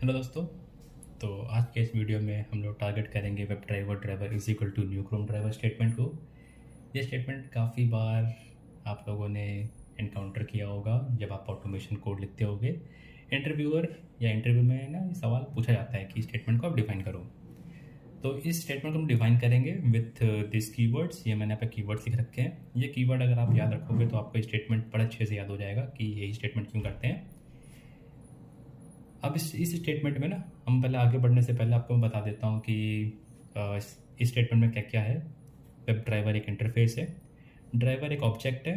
Hello दोस्तों। तो आज के इस वीडियो में हम लोग टारगेट करेंगे web driver is equal to new Chrome driver statement को। ये स्टेटमेंट काफ़ी बार आप लोगों ने इनकाउंटर किया होगा जब आप ऑटोमेशन कोड लिखते होगे। इंटरव्यूअर या इंटरव्यू में ना ये सवाल पूछा जाता है कि स्टेटमेंट को आप डिफाइन करो। तो इस स्टेटमेंट को हम डिफाइन करेंगे विथ दिस कीवर्ड्स। ये मैंने यहाँ पे कीवर्ड्स लिख रखे हैं। ये कीवर्ड अगर आप याद रखोगे तो आपको स्टेटमेंट बड़े अच्छे से याद हो जाएगा कि यही स्टेटमेंट क्यों करते हैं। अब इस स्टेटमेंट में ना हम पहले आगे बढ़ने से पहले आपको मैं बता देता हूँ कि इस स्टेटमेंट में क्या क्या है। वेब ड्राइवर एक इंटरफेस है, ड्राइवर एक ऑब्जेक्ट है,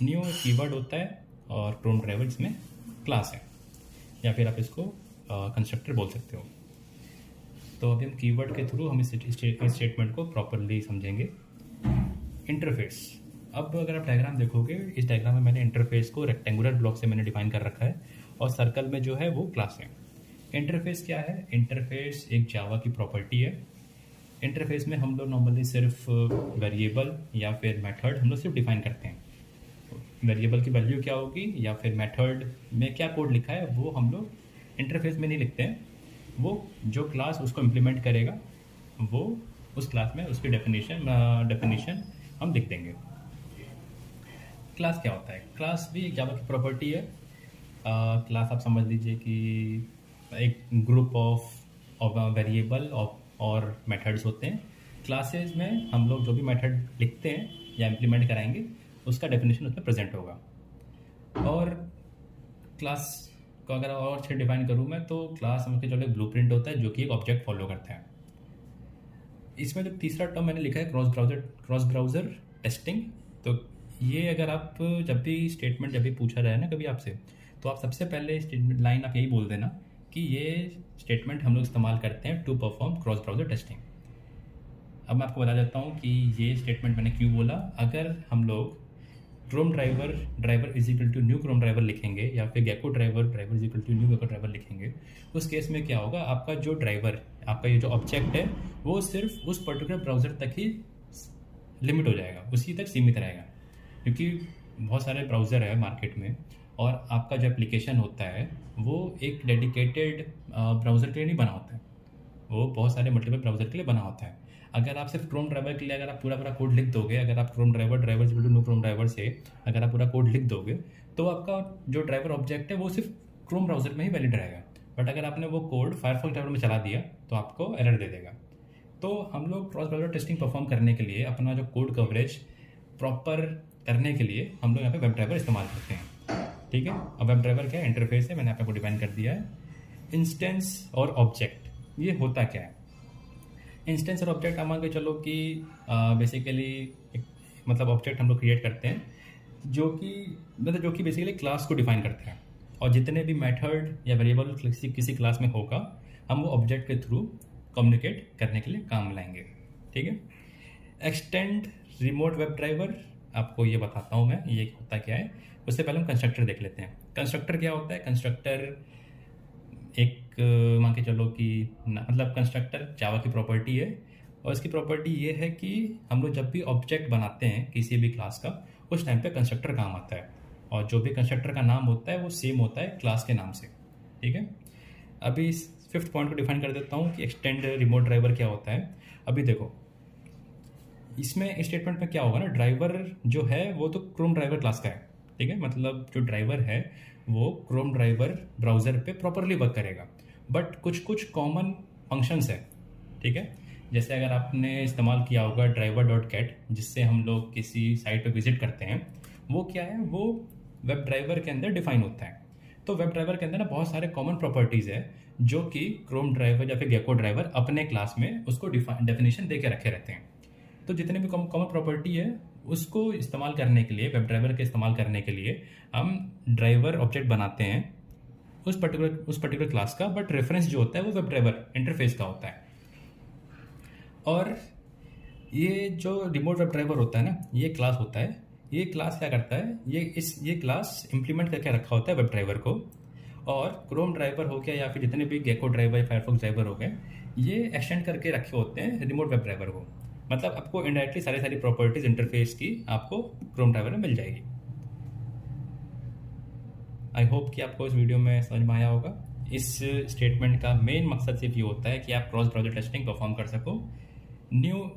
न्यू एक कीवर्ड होता है और क्रोम ड्राइवर इसमें क्लास है, या फिर आप इसको कंस्ट्रक्टर बोल सकते हो। तो अभी हम कीवर्ड के थ्रू हम इस स्टेटमेंट को प्रॉपरली समझेंगे। इंटरफेस, अब अगर आप डायग्राम देखोगे, इस डायग्राम में मैंने इंटरफेस को रेक्टेंगुलर ब्लॉक से मैंने डिफाइन कर रखा है और सर्कल में जो है वो क्लास है। इंटरफेस क्या है? इंटरफेस एक जावा की प्रॉपर्टी है। इंटरफेस में हम लोग नॉर्मली सिर्फ वेरिएबल या फिर मेथड हम लोग सिर्फ डिफाइन करते हैं। वेरिएबल की वैल्यू क्या होगी या फिर मेथड में क्या कोड लिखा है वो हम लोग इंटरफेस में नहीं लिखते हैं। वो जो क्लास उसको इम्प्लीमेंट करेगा वो उस क्लास में उसकी डेफिनेशन हम लिख देंगे। क्लास क्या होता है? क्लास भी एक जावा की प्रॉपर्टी है। क्लास आप समझ लीजिए कि एक ग्रुप ऑफ वेरिएबल और मेथड्स होते हैं। क्लासेस में हम लोग जो भी मेथड लिखते हैं या इम्प्लीमेंट कराएंगे उसका डेफिनेशन उसमें प्रेजेंट होगा। और क्लास को अगर और अच्छे डिफाइन करूँ मैं तो क्लास समझ के चलो एक ब्लूप्रिंट होता है जो कि एक ऑब्जेक्ट फॉलो करता है। इसमें जो तीसरा टर्म मैंने लिखा है क्रॉस ब्राउज़र टेस्टिंग। तो ये अगर आप जब भी पूछा रहे ना कभी आपसे, तो आप सबसे पहले स्टेटमेंट लाइन आप यही बोल देना कि ये स्टेटमेंट हम लोग इस्तेमाल करते हैं to perform cross browser testing. अब मैं आपको बता देता हूँ कि ये स्टेटमेंट मैंने क्यों बोला। अगर हम लोग Chrome driver is equal to new Chrome driver लिखेंगे या फिर Gecko driver is equal to new Gecko driver लिखेंगे, उस केस में क्या होगा, आपका जो ड्राइवर, आपका ये जो ऑब्जेक्ट है वो सिर्फ उस पर्टिकुलर ब्राउज़र तक ही लिमिट हो जाएगा, उसी तक सीमित रहेगा। क्योंकि बहुत सारे ब्राउज़र है मार्केट में और आपका जो एप्लीकेशन होता है वो एक डेडिकेटेड ब्राउज़र के लिए नहीं बना होता है, वो बहुत सारे मल्टीपल ब्राउज़र के लिए बना होता है। अगर आप सिर्फ क्रोम ड्राइवर के लिए अगर आप पूरा कोड लिख दोगे, अगर आप Chrome driver new Chrome driver से अगर आप पूरा कोड लिख दोगे तो आपका जो ड्राइवर ऑब्जेक्ट है वो सिर्फ क्रोम ब्राउज़र में ही वैलिड रहेगा। बट अगर आपने वो कोड फायरफॉक्स ड्राइवर में चला दिया तो आपको एरर दे देगा। तो हम लोग क्रॉस ब्राउज़र टेस्टिंग परफॉर्म करने के लिए अपना जो कोड कवरेज प्रॉपर करने के लिए हम लोग यहाँ पे वेब ड्राइवर इस्तेमाल करते हैं। ठीक है, अब वेब ड्राइवर क्या है? इंटरफेस है, मैंने आपको डिफाइन कर दिया है। इंस्टेंस और ऑब्जेक्ट, ये होता क्या है? इंस्टेंस और ऑब्जेक्ट हम मान के चलो कि बेसिकली मतलब ऑब्जेक्ट हम लोग क्रिएट करते हैं जो कि बेसिकली क्लास को डिफाइन करते हैं, और जितने भी मेथड या वेरिएबल किसी क्लास में होगा हम वो ऑब्जेक्ट के थ्रू कम्युनिकेट करने के लिए काम लाएंगे। ठीक है। एक्सटेंड रिमोट वेब ड्राइवर, आपको ये बताता हूँ मैं ये होता क्या है। उससे पहले हम कंस्ट्रक्टर देख लेते हैं। कंस्ट्रक्टर क्या होता है? कंस्ट्रक्टर एक मान के चलो कि मतलब कंस्ट्रक्टर जावा की प्रॉपर्टी है और इसकी प्रॉपर्टी ये है कि हम लोग जब भी ऑब्जेक्ट बनाते हैं किसी भी क्लास का, उस टाइम पे कंस्ट्रक्टर काम आता है और जो भी कंस्ट्रक्टर का नाम होता है वो सेम होता है क्लास के नाम से। ठीक है। अभी इस 5th पॉइंट को डिफाइन कर देता हूँ कि एक्सटेंड रिमोट ड्राइवर क्या होता है। अभी देखो इसमें स्टेटमेंट में क्या होगा ना, ड्राइवर जो है वो तो क्रोम ड्राइवर क्लास का है। ठीक है, मतलब जो ड्राइवर है वो क्रोम ड्राइवर ब्राउज़र पे प्रॉपरली वर्क करेगा, बट कुछ कॉमन फंक्शंस है। ठीक है, जैसे अगर आपने इस्तेमाल किया होगा driver.get, जिससे हम लोग किसी साइट पे विजिट करते हैं, वो क्या है, वो वेब ड्राइवर के अंदर डिफाइन होता है। तो वेब ड्राइवर के अंदर ना बहुत सारे कॉमन प्रॉपर्टीज़ है जो कि क्रोम ड्राइवर या फिर गेको ड्राइवर अपने क्लास में उसको डेफिनेशन दे के रखे रहते हैं। तो जितने भी कॉमन प्रॉपर्टी है उसको इस्तेमाल करने के लिए, वेब ड्राइवर के इस्तेमाल करने के लिए हम ड्राइवर ऑब्जेक्ट बनाते हैं उस पर्टिकुलर क्लास का, बट रेफरेंस जो होता है वो वेब ड्राइवर इंटरफेस का होता है। और ये जो रिमोट वेब ड्राइवर होता है ना, ये क्लास होता है। ये क्लास क्या करता है, ये क्लास इंप्लीमेंट करके रखा होता है वेब ड्राइवर को, और क्रोम ड्राइवर हो गया या फिर जितने भी गेको ड्राइवर या फायरफॉक्स ड्राइवर हो गए, ये एक्सटेंड करके रखे होते हैं रिमोट वेब ड्राइवर को। मतलब आपको इनडायरेक्टली सारी प्रॉपर्टीज इंटरफेस की आपको क्रोम ड्राइवर में मिल जाएगी। आई होप कि आपको इस वीडियो में समझ में आया होगा। इस स्टेटमेंट का मेन मकसद सिर्फ ये होता है कि आप क्रॉस ब्राउज़र टेस्टिंग परफॉर्म कर सको। न्यू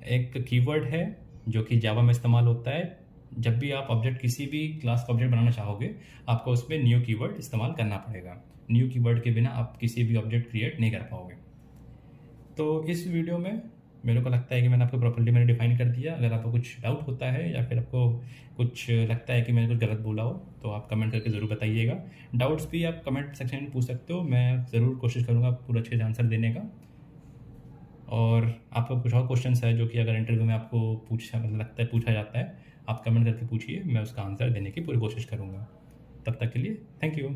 एक कीवर्ड है जो कि जावा में इस्तेमाल होता है। जब भी आप ऑब्जेक्ट किसी भी क्लास का ऑब्जेक्ट बनाना चाहोगे, आपको उसमें न्यू कीवर्ड इस्तेमाल करना पड़ेगा। न्यू कीवर्ड के बिना आप किसी भी ऑब्जेक्ट क्रिएट नहीं कर पाओगे। तो इस वीडियो में मेरे को लगता है कि मैंने आपको प्रॉपर्ली मैंने डिफाइन कर दिया। अगर आपको कुछ डाउट होता है या फिर आपको कुछ लगता है कि मैंने कुछ गलत बोला हो तो आप कमेंट करके ज़रूर बताइएगा। डाउट्स भी आप कमेंट सेक्शन में पूछ सकते हो, मैं ज़रूर कोशिश करूँगा पूरा अच्छे से आंसर देने का। और आपका कुछ और क्वेश्चंस है जो कि अगर इंटरव्यू में आपको लगता है पूछा जाता है, आप कमेंट करके पूछिए, मैं उसका आंसर देने की पूरी कोशिश करूँगा। तब तक के लिए थैंक यू।